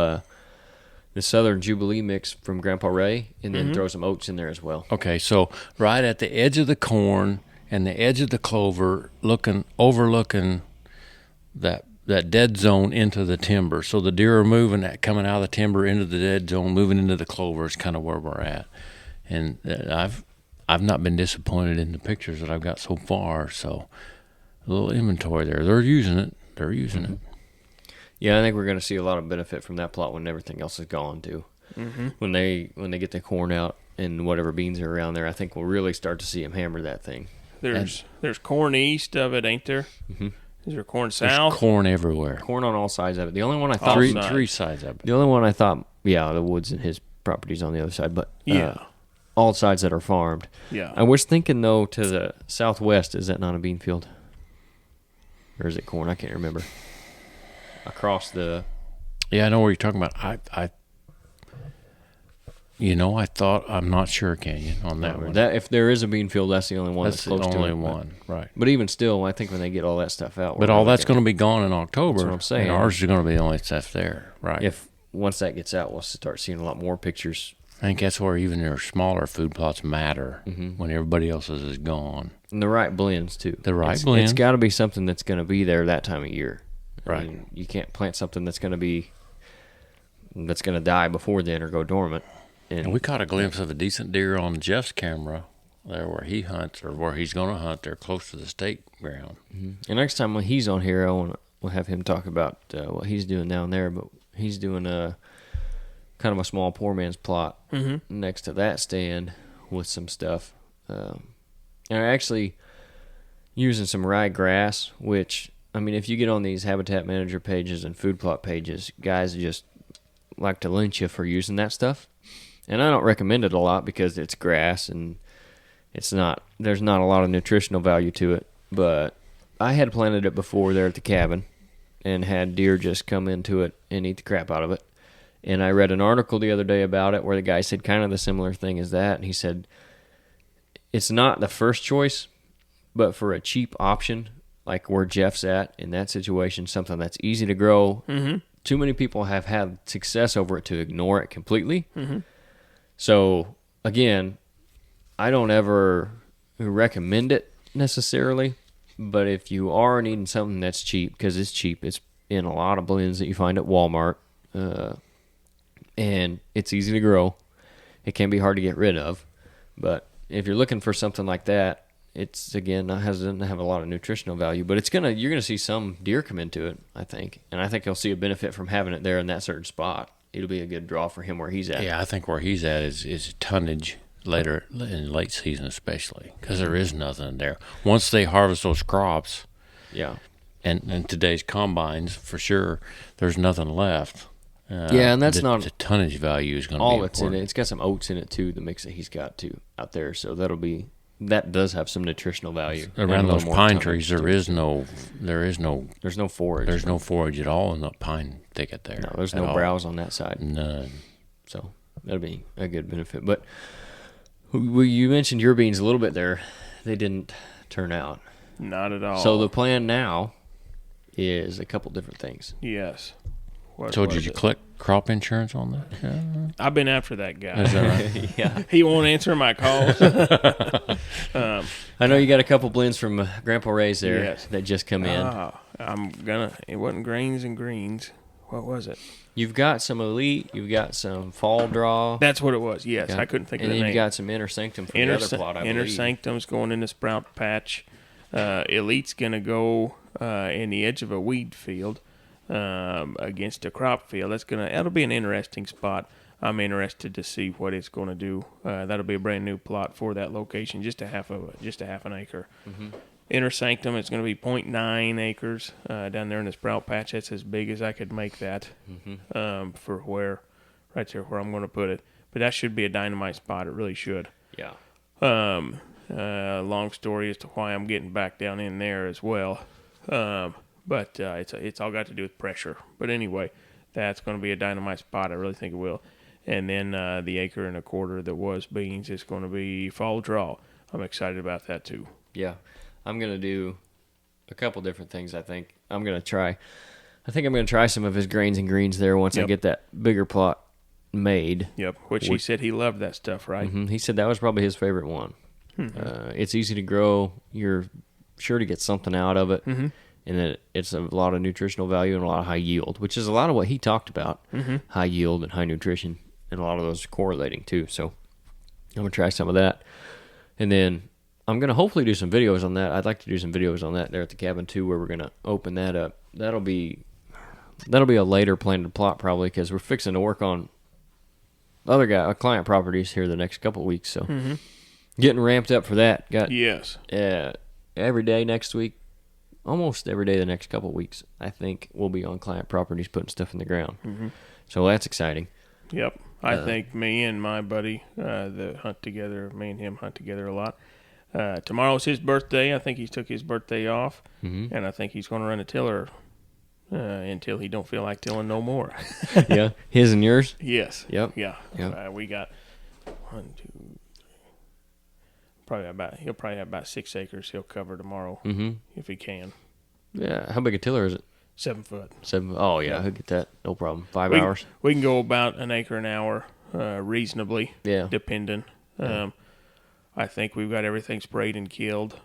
the Southern Jubilee mix from Grandpa Ray, and then throw some oats in there as well. Okay, so right at the edge of the corn and the edge of the clover, overlooking that dead zone into the timber. So the deer are coming out of the timber into the dead zone, moving into the clover is kind of where we're at. And I've not been disappointed in the pictures that I've got so far. So a little inventory there. They're using it. it. Yeah, I think we're gonna see a lot of benefit from that plot when everything else is gone too. When they get the corn out and whatever beans are around there, I think we'll really start to see him hammer that thing. There's corn east of it, ain't there? Mm-hmm. Is there corn There's south? corn everywhere. Corn on all sides of it. The only one I thought Three sides of it. the only one I thought, the woods and his properties on the other side, but all sides that are farmed. Yeah. I was thinking though, to the southwest, is that not a bean field, or is it corn? I can't remember. Across the. Yeah, I know what you're talking about. I'm not sure, Canyon, on that one. That if there is a bean field, that's the only one that's the close to only it. one, right? But even still, I think when they get all that stuff out, But all that's going to be gone in October. That's what I'm saying. And ours is going to be the only stuff there, right? If once that gets out, we'll start seeing a lot more pictures. I think that's where even their smaller food plots matter when everybody else's is gone. And the right blends too. blends. It's got to be something that's going to be there that time of year. Right. I mean, you can't plant something that's going to die before then or go dormant. And we caught a glimpse of a decent deer on Jeff's camera there where he hunts, or where he's going to hunt there close to the state ground. And next time when he's on here, we'll have him talk about what he's doing down there. But he's doing a kind of a small poor man's plot next to that stand with some stuff. And actually using some rye grass, which, I mean, if you get on these Habitat Manager pages and food plot pages, guys just like to lynch you for using that stuff. And I don't recommend it a lot because it's grass and there's not a lot of nutritional value to it. But I had planted it before there at the cabin and had deer just come into it and eat the crap out of it. And I read an article the other day about it where the guy said kind of the similar thing as that. And he said, it's not the first choice, but for a cheap option, like where Jeff's at in that situation, something that's easy to grow. Too many people have had success over it to ignore it completely. So, again, I don't ever recommend it necessarily, but if you are needing something that's cheap, because it's cheap, it's in a lot of blends that you find at Walmart, and it's easy to grow. It can be hard to get rid of, but if you're looking for something like that, it's, again, doesn't have a lot of nutritional value, but you're gonna see some deer come into it, I think, and I think you'll see a benefit from having it there in that certain spot. It'll be a good draw for him where he's at. Yeah, I think where he's at is tonnage later in late season, especially because there is nothing there. Once they harvest those crops, and today's combines for sure, there's nothing left. And that's the tonnage value is going to be all important. that's in it. It's got some oats in it too, the mix that he's got too out there. So that'll be that does have some nutritional value. And a Around little those more pine tonnage, trees, too. there's no forage. at all in the pine thicket there. No, there's at no all. browse on that side. None. So that'll be a good benefit. But you mentioned your beans a little bit there. They didn't turn out. Not at all. So the plan now is a couple different things. Yes. What So was did you it? collect crop insurance on that? Yeah. I've been after that guy. Is that right? Yeah. He won't answer my calls. I know you got a couple blends from Grandpa Ray's there Yes. that just come in. It wasn't grains and greens. What was it? You've got some Elite. You've got some Fall Draw. That's what it was. Yes, Yeah. I couldn't think and of the then name. you got some Inner Sanctum from the other plot, I Inner believe. Sanctum's going in the sprout patch. Elite's going to go in the edge of a weed field against a crop field. That'll be an interesting spot. I'm interested to see what it's going to do. That'll be a brand new plot for that location, just a half an acre. Mm-hmm. Inner Sanctum, it's going to be 0.9 acres down there in the sprout patch. That's as big as I could make that for right there where I'm going to put it. But that should be a dynamite spot. It really should. Yeah. Long story as to why I'm getting back down in there as well. But it's all got to do with pressure. But anyway, that's going to be a dynamite spot. I really think it will. And then the acre and a quarter that was beans is going to be Fall Draw. I'm excited about that too. Yeah. I'm going to do a couple different things, I think. I'm going to try some of his grains and greens there once I Yep. get that bigger plot made. Yep, which he said he loved that stuff, right? He said that was probably his favorite one. It's easy to grow. You're sure to get something out of it. And it's a lot of nutritional value and a lot of high yield, which is a lot of what he talked about. High yield and high nutrition, and a lot of those correlating too. So I'm going to try some of that. And then I'm going to hopefully do some videos on that. I'd like to do some videos on that there at the cabin too, where we're going to open that up. That'll be a later planned plot probably, because we're fixing to work on client properties here the next couple of weeks. So getting ramped up for that. Got Yes. every day next week, almost every day the next couple of weeks, I think we'll be on client properties putting stuff in the ground. So that's exciting. Yep. I think me and my buddy that hunt together, me and him hunt together a lot. Tomorrow's his birthday. I think he took his birthday off, and I think he's going to run a tiller until he don't feel like tilling no more. Yeah, his and yours. Yes. Yep. Yeah. Yep. We got 1, 2, 3. He'll probably have about 6 acres he'll cover tomorrow if he can. Yeah. How big a tiller is it? 7 foot. 7. Oh yeah, he'll get that. No problem. 5 We- hours. We can go about an acre an hour, reasonably. Yeah. Depending. I think we've got everything sprayed and killed.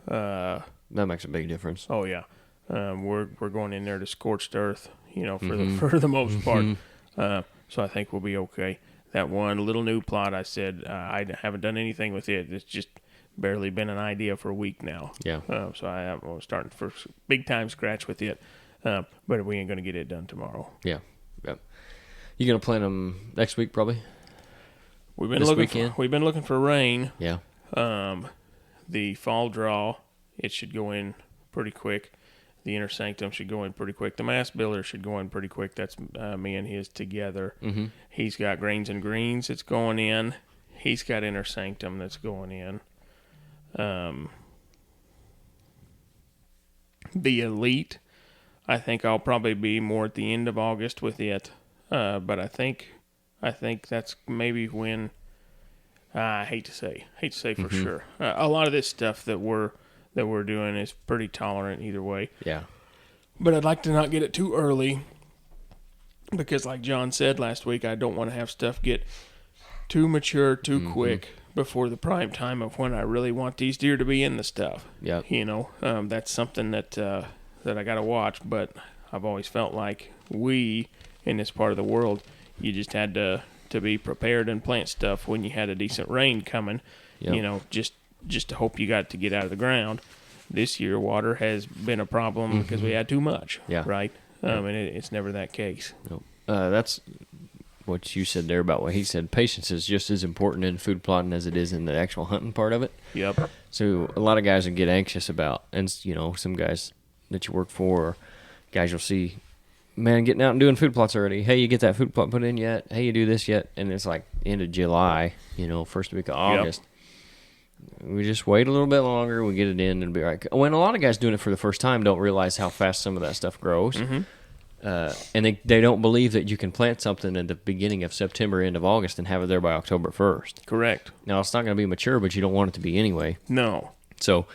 That makes a big difference. Oh yeah, we're going in there to scorched earth, for the most part. So I think we'll be okay. That one little new plot, I said I haven't done anything with it. It's just barely been an idea for a week now. Yeah. So I'm starting for big time scratch with it, but we ain't gonna get it done tomorrow. Yep. You gonna plant them next week probably? We've been This looking. weekend? We've been looking for rain. Yeah. The Fall Draw, it should go in pretty quick. The Inner Sanctum should go in pretty quick. The Mass Builder should go in pretty quick. That's me and his together. He's got Grains and Greens that's going in. He's got Inner Sanctum that's going in. The Elite, I think I'll probably be more at the end of August with it. But I think that's maybe when. I hate to say for sure. A lot of this stuff that we're doing is pretty tolerant either way. Yeah. But I'd like to not get it too early because, like John said last week, I don't want to have stuff get too mature too quick before the prime time of when I really want these deer to be in the stuff. Yep. That's something that I got to watch. But I've always felt like we in this part of the world, you just had to be prepared and plant stuff when you had a decent rain coming. Yep. Just to hope you got to get out of the ground. This year, water has been a problem because we had too much. Yeah. Right. And it's never that case. Nope. That's what you said there about what he said. Patience is just as important in food plotting as it is in the actual hunting part of it. Yep. So a lot of guys would get anxious about, and some guys that you work for, or guys you'll see, man, getting out and doing food plots already. Hey, you get that food plot put in yet? Hey, you do this yet? And it's like end of July, first week of August. We just wait a little bit longer. We get it in and be all right. When a lot of guys doing it for the first time don't realize how fast some of that stuff grows. And they don't believe that you can plant something at the beginning of September, end of August, and have it there by October 1st. Correct. Now, it's not going to be mature, but you don't want it to be anyway. No. So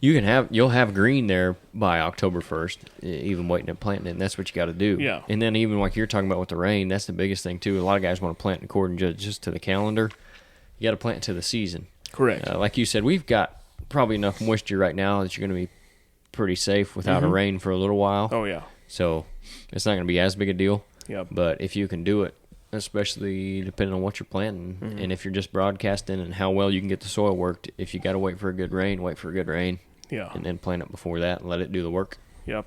you'll have green there by October 1st, even waiting and planting it, and that's what you got to do. Yeah. And then even like you're talking about with the rain, that's the biggest thing, too. A lot of guys want to plant according just to the calendar. You got to plant to the season. Correct. Like you said, we've got probably enough moisture right now that you're going to be pretty safe without a rain for a little while. Oh, yeah. So it's not going to be as big a deal. Yep. But if you can do it, especially depending on what you're planting, and if you're just broadcasting and how well you can get the soil worked, if you got to wait for a good rain, wait for a good rain. Yeah. And then plant it before that and let it do the work. Yep.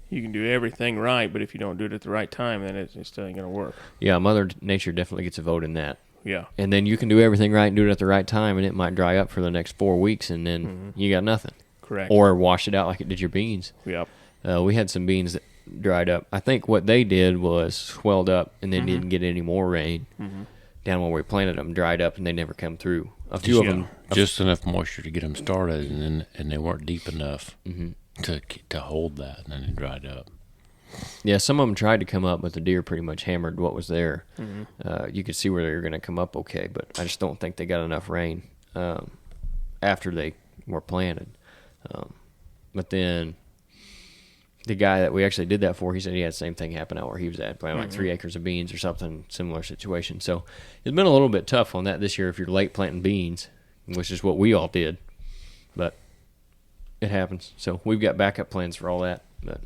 You can do everything right, but if you don't do it at the right time, then it still ain't going to work. Yeah, Mother Nature definitely gets a vote in that. Yeah. And then you can do everything right and do it at the right time, and it might dry up for the next 4 weeks, and then you got nothing. Correct. Or wash it out like it did your beans. Yep. We had some beans that dried up. I think what they did was swelled up and then didn't get any more rain. Down where we planted them, dried up, and they never come through. A few of them. Just enough moisture to get them started, and they weren't deep enough to hold that, and then they dried up. Yeah, some of them tried to come up, but the deer pretty much hammered what was there. You could see where they were going to come up okay, but I just don't think they got enough rain after they were planted. But then the guy that we actually did that for, he said he had the same thing happen out where he was at, planting like 3 acres of beans or something, similar situation. So it's been a little bit tough on that this year if you're late planting beans, which is what we all did. But it happens. So we've got backup plans for all that. But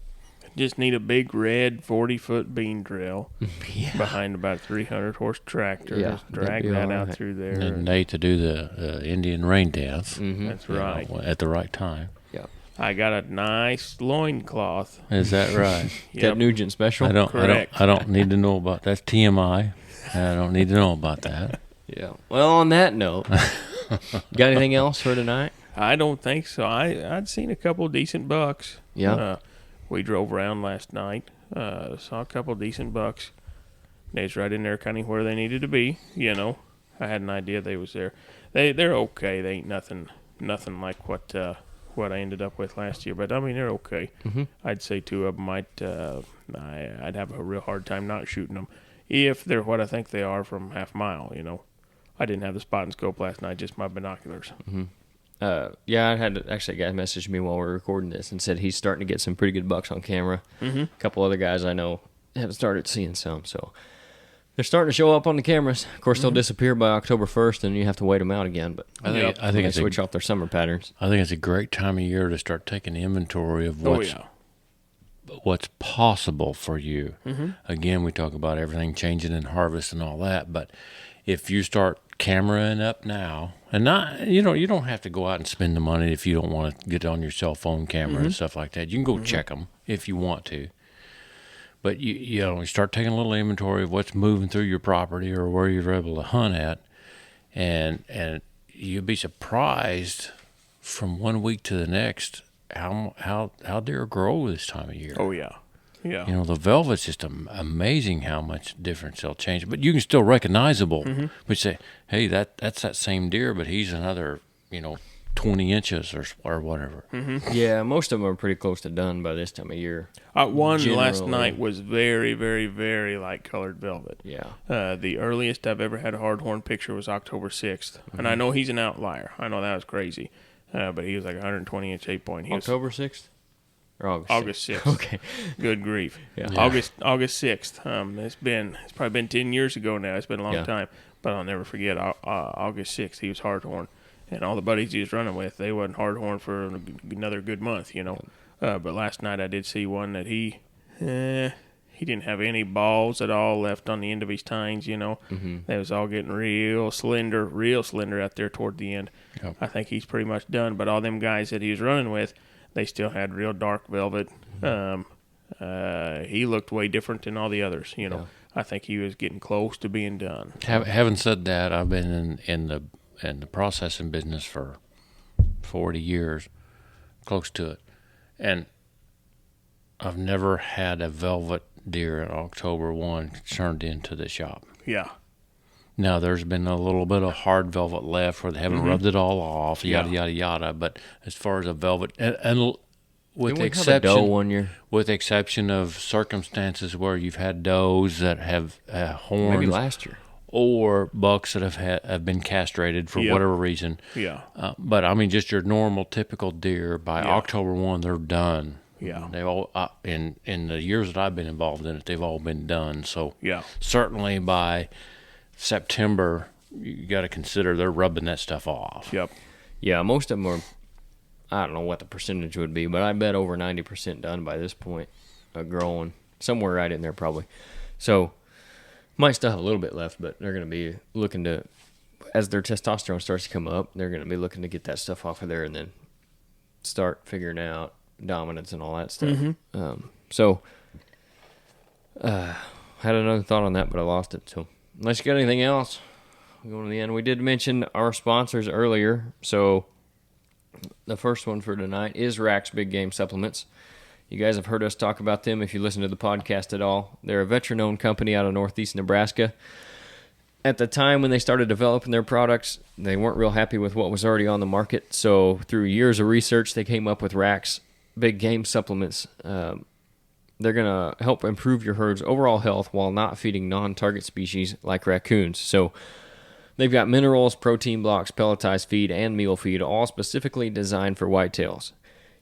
Just need a big red 40-foot bean drill behind about a 300-horse tractor. Yeah, Just drag that'd be that all out right. through there. And Nate to do the Indian rain dance. That's you know, right. at the right time. yeah, I got a nice loincloth. Is that right? Ted Nugent special. Correct. I don't need to know about that's TMI. I don't need to know about that. Yeah. Well, on that note, got anything else for tonight? I don't think so. I'd seen a couple decent bucks. Yeah. We drove around last night. Saw a couple decent bucks. They's right in there, kind of where they needed to be. You know, I had an idea they was there. They're okay. They ain't nothing like what I ended up with last year. But I mean, they're okay. I'd say 2 of them might. I'd have a real hard time not shooting them if they're what I think they are from half mile. You know, I didn't have the spot and scope last night, just my binoculars. Yeah, I had actually a guy message me while we were recording this and said he's starting to get some pretty good bucks on camera. A couple other guys I know have started seeing some, so they're starting to show up on the cameras. Of course, they'll disappear by October 1st, and you have to wait them out again. But I think they it's switch off their summer patterns. I think it's a great time of year to start taking inventory of what's possible for you. Again, we talk about everything changing in harvest and all that, but if you start cameraing up now, and not, you don't have to go out and spend the money if you don't want to get on your cell phone camera and stuff like that. You can go check them if you want to. But you start taking a little inventory of what's moving through your property or where you're able to hunt at, and you'll be surprised from 1 week to the next how deer grow this time of year. Oh yeah. Yeah. You know, the velvet's just amazing how much difference they'll change. But you can still recognizable. But say, hey, that's that same deer, but he's another, 20 inches or whatever. Yeah, most of them are pretty close to done by this time of year. One last Generally. night was very, very, very light colored velvet. Yeah. The earliest I've ever had a hardhorn picture was October 6th. And I know he's an outlier. I know that was crazy. But he was like 120-inch 8-point. October 6th? Or August 6th. Okay. Good grief. Yeah. August 6th. It's probably been 10 years ago now. It's been a long time. But I'll never forget August 6th. He was hardhorn. And all the buddies he was running with, they wasn't hardhorn for another good month, But last night I did see one that he didn't have any balls at all left on the end of his tines, They was all getting real slender out there toward the end. Yep. I think he's pretty much done. But all them guys that he was running with, they still had real dark velvet. He looked way different than all the others, I think he was getting close to being done. Having said that, I've been in the processing business for 40 years, close to it, and I've never had a velvet deer in October 1 turned into the shop. Yeah. Now, there's been a little bit of hard velvet left where they haven't rubbed it all off, yada, Yeah. yada, yada. But as far as a velvet, and with Didn't the we have a doe exception, one year? with the exception of circumstances where you've had does that have horns, Maybe last year. or bucks that have been castrated for Yep. whatever reason. Yeah. But I mean, just your normal, typical deer. By Yeah. October 1, they're done. Yeah. They all in the years that I've been involved in it, they've all been done. So Yeah. certainly by September, you got to consider they're rubbing that stuff off. Yep. Yeah, most of them are. I don't know what the percentage would be, but I bet over 90% done by this point of growing. Somewhere right in there, probably. So, might still have a little bit left, but they're going to be looking to, as their testosterone starts to come up, they're going to be looking to get that stuff off of there and then start figuring out dominance and all that stuff. Had another thought on that, but I lost it. So, unless you got anything else, we're going to the end. We did mention our sponsors earlier, so the first one for tonight is Rack's Big Game Supplements. You guys have heard us talk about them if you listen to the podcast at all. They're a veteran-owned company out of northeast Nebraska. At the time when they started developing their products, they weren't real happy with what was already on the market. So through years of research, they came up with Rack's Big Game Supplements. They're going to help improve your herd's overall health while not feeding non-target species like raccoons. So they've got minerals, protein blocks, pelletized feed, and meal feed, all specifically designed for whitetails.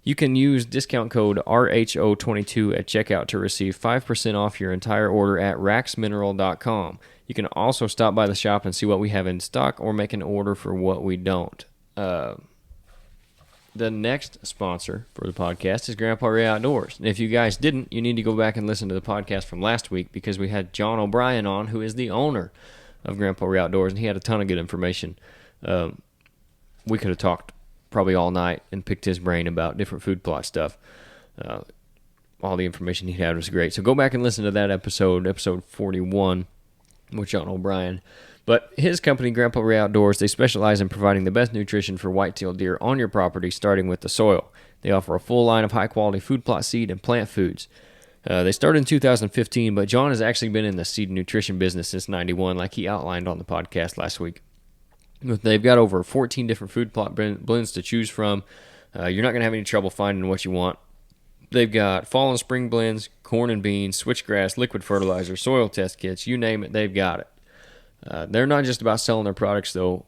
You can use discount code RHO22 at checkout to receive 5% off your entire order at racksmineral.com. You can also stop by the shop and see what we have in stock or make an order for what we don't. The next sponsor for the podcast is Grandpa Ray Outdoors. And if you guys didn't, you need to go back and listen to the podcast from last week because we had John O'Brien on, who is the owner of Grandpa Ray Outdoors, and he had a ton of good information. We could have talked probably all night and picked his brain about different food plot stuff. All the information he had was great. So go back and listen to that episode 41 with John O'Brien. But his company, Grandpa Ray Outdoors, they specialize in providing the best nutrition for white-tailed deer on your property, starting with the soil. They offer a full line of high-quality food plot seed and plant foods. They started in 2015, but John has actually been in the seed and nutrition business since 91, like he outlined on the podcast last week. They've got over 14 different food plot blends to choose from. You're not going to have any trouble finding what you want. They've got fall and spring blends, corn and beans, switchgrass, liquid fertilizer, soil test kits, you name it, they've got it. They're not just about selling their products, though.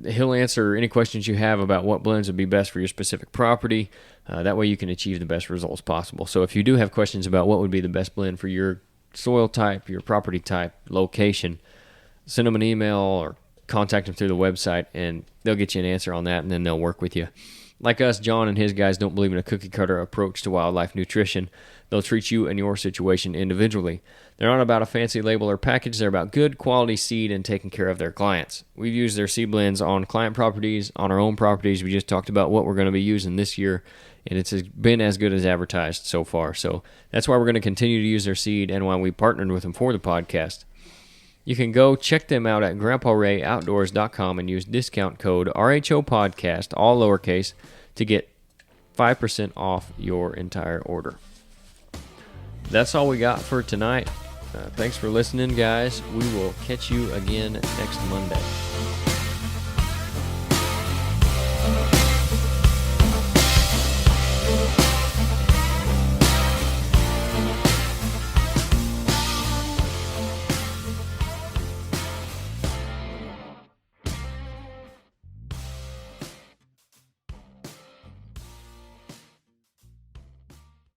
He'll answer any questions you have about what blends would be best for your specific property. That way you can achieve the best results possible. So if you do have questions about what would be the best blend for your soil type, your property type, location, send them an email or contact them through the website, and they'll get you an answer on that, and then they'll work with you. Like us, John and his guys don't believe in a cookie-cutter approach to wildlife nutrition. They'll treat you and your situation individually. They're not about a fancy label or package. They're about good quality seed and taking care of their clients. We've used their seed blends on client properties, on our own properties. We just talked about what we're going to be using this year, and it's been as good as advertised so far. So that's why we're going to continue to use their seed and why we partnered with them for the podcast. You can go check them out at GrandpaRayOutdoors.com and use discount code RHOPODCAST, all lowercase, to get 5% off your entire order. That's all we got for tonight. Thanks for listening, guys. We will catch you again next Monday.